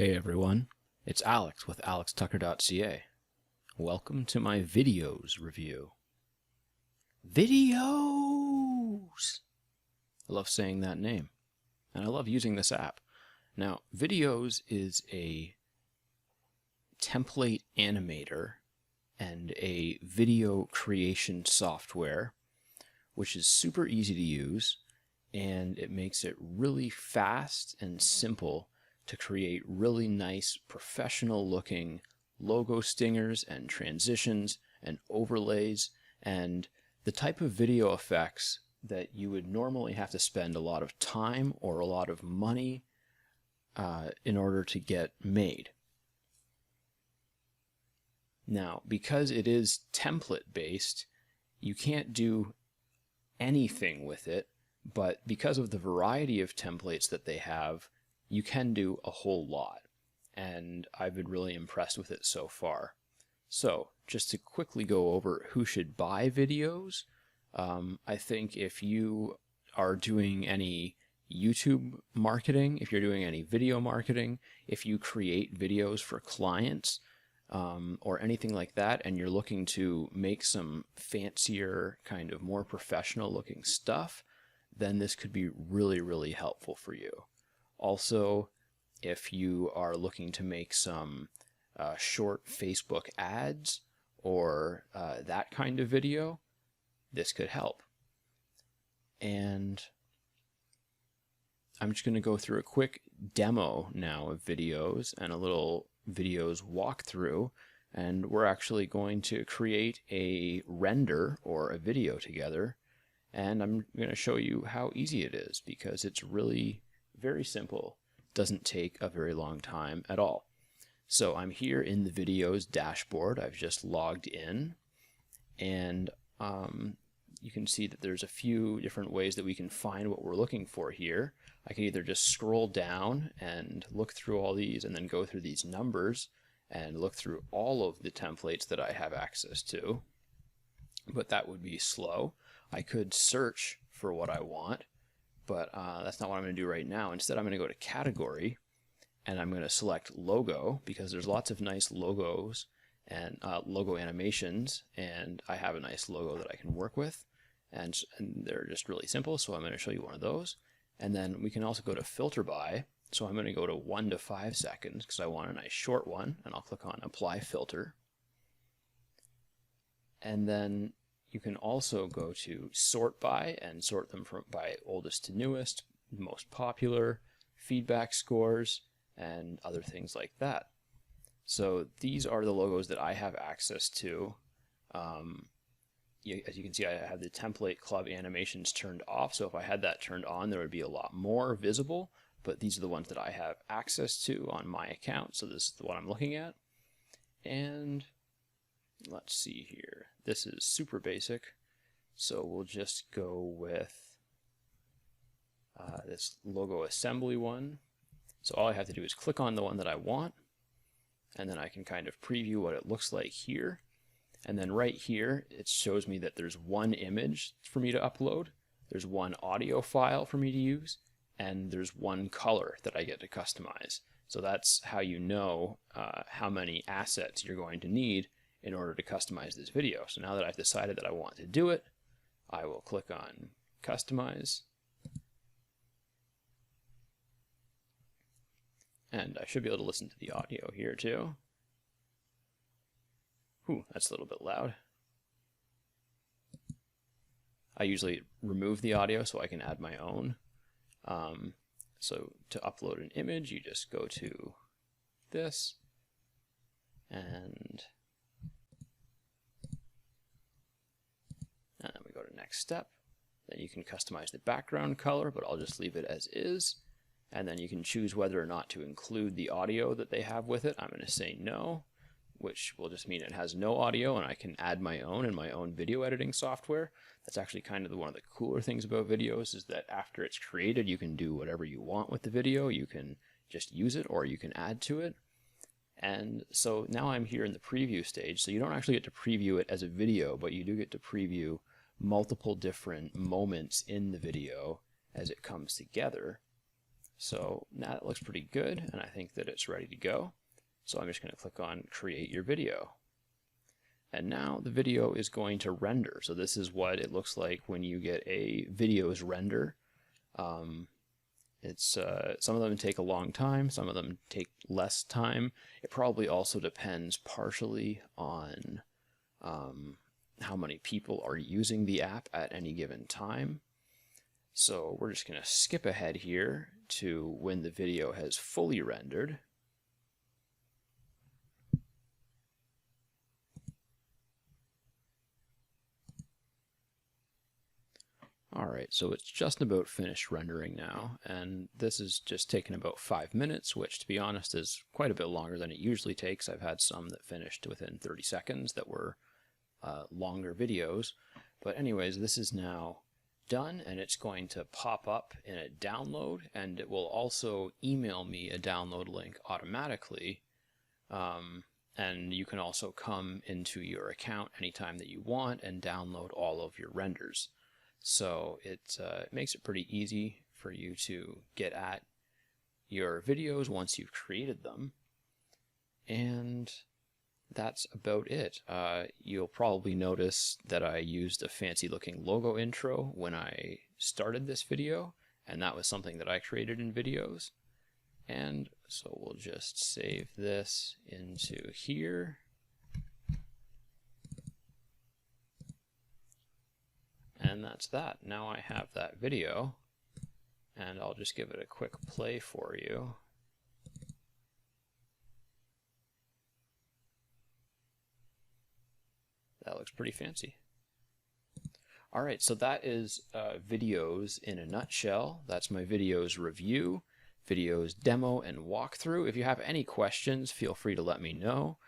Hey everyone, it's Alex with alextucker.ca. Welcome to my Viddyoze review. Viddyoze! I love saying that name, and I love using this app. Now, Viddyoze is a template animator and a video creation software, which is super easy to use, and it makes it really fast and simple to create really nice, professional-looking logo stingers and transitions and overlays and the type of video effects that you would normally have to spend a lot of time or a lot of money in order to get made. Now, because it is template-based, you can't do anything with it, but because of the variety of templates that they have, you can do a whole lot, and I've been really impressed with it so far. So, just to quickly go over who should buy Viddyoze, I think if you are doing any YouTube marketing, if you're doing any video marketing, if you create videos for clients, or anything like that, and you're looking to make some fancier, kind of more professional looking stuff, then this could be really, really helpful for you. Also, if you are looking to make some short Facebook ads or that kind of video, this could help. And I'm just going to go through a quick demo now of Viddyoze and a little Viddyoze walkthrough, and we're actually going to create a render or a video together, and I'm going to show you how easy it is because it's really very simple. Doesn't take a very long time at all. So I'm here in the Viddyoze dashboard. I've just logged in, and you can see that there's a few different ways that we can find what we're looking for here. I can either just scroll down and look through all these and then go through these numbers and look through all of the templates that I have access to, but that would be slow. I could search for what I want, but that's not what I'm going to do right now. Instead, I'm going to go to Category, and I'm going to select Logo, because there's lots of nice logos and logo animations, and I have a nice logo that I can work with, and they're just really simple, so I'm going to show you one of those. And then we can also go to Filter By, so I'm going to go to 1 to 5 seconds, because I want a nice short one, and I'll click on Apply Filter. And then you can also go to Sort By and sort them by oldest to newest, most popular, feedback scores, and other things like that. So these are the logos that I have access to. As you can see, I have the template club animations turned off, so if I had that turned on, there would be a lot more visible, but these are the ones that I have access to on my account, so this is the one I'm looking at. And let's see here. This is super basic, so we'll just go with this logo assembly one. So all I have to do is click on the one that I want, and then I can kind of preview what it looks like here. And then right here, it shows me that there's one image for me to upload, there's one audio file for me to use, and there's one color that I get to customize. So that's how you know how many assets you're going to need in order to customize this video. So now that I've decided that I want to do it, I will click on Customize. And I should be able to listen to the audio here too. Ooh, that's a little bit loud. I usually remove the audio so I can add my own. So to upload an image, you just go to this, and then we go to next step. Then you can customize the background color, but I'll just leave it as is. And then you can choose whether or not to include the audio that they have with it. I'm going to say no, which will just mean it has no audio, and I can add my own in my own video editing software. That's actually kind of one of the cooler things about Viddyoze, is that after it's created, you can do whatever you want with the video. You can just use it, or you can add to it. And so now I'm here in the preview stage, so you don't actually get to preview it as a video, but you do get to preview multiple different moments in the video as it comes together. So now it looks pretty good, and I think that it's ready to go. So I'm just going to click on Create Your Video. And now the video is going to render. So this is what it looks like when you get a Viddyoze render. Some of them take a long time, some of them take less time. It probably also depends partially on how many people are using the app at any given time. So we're just going to skip ahead here to when the video has fully rendered. Alright, so it's just about finished rendering now, and this is just taken about 5 minutes, which to be honest is quite a bit longer than it usually takes. I've had some that finished within 30 seconds that were longer videos. But anyways, this is now done, and it's going to pop up in a download, and it will also email me a download link automatically. And you can also come into your account anytime that you want and download all of your renders. So it makes it pretty easy for you to get at your videos once you've created them. And that's about it. You'll probably notice that I used a fancy looking logo intro when I started this video, and that was something that I created in Viddyoze. And so we'll just save this into here. And that's that. Now I have that video, and I'll just give it a quick play for you. That looks pretty fancy. Alright, so that is Viddyoze in a nutshell. That's my Viddyoze review, Viddyoze demo, and walkthrough. If you have any questions, feel free to let me know.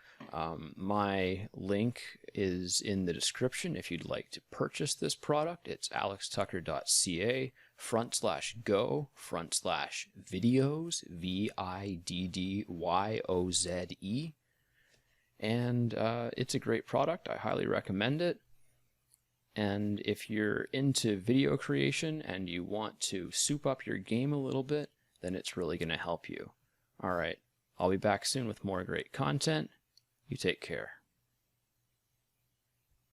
My link is in the description if you'd like to purchase this product. It's alextucker.ca/go/Viddyoze, Viddyoze. And it's a great product. I highly recommend it. And if you're into video creation and you want to soup up your game a little bit, then it's really going to help you. All right, I'll be back soon with more great content. You take care.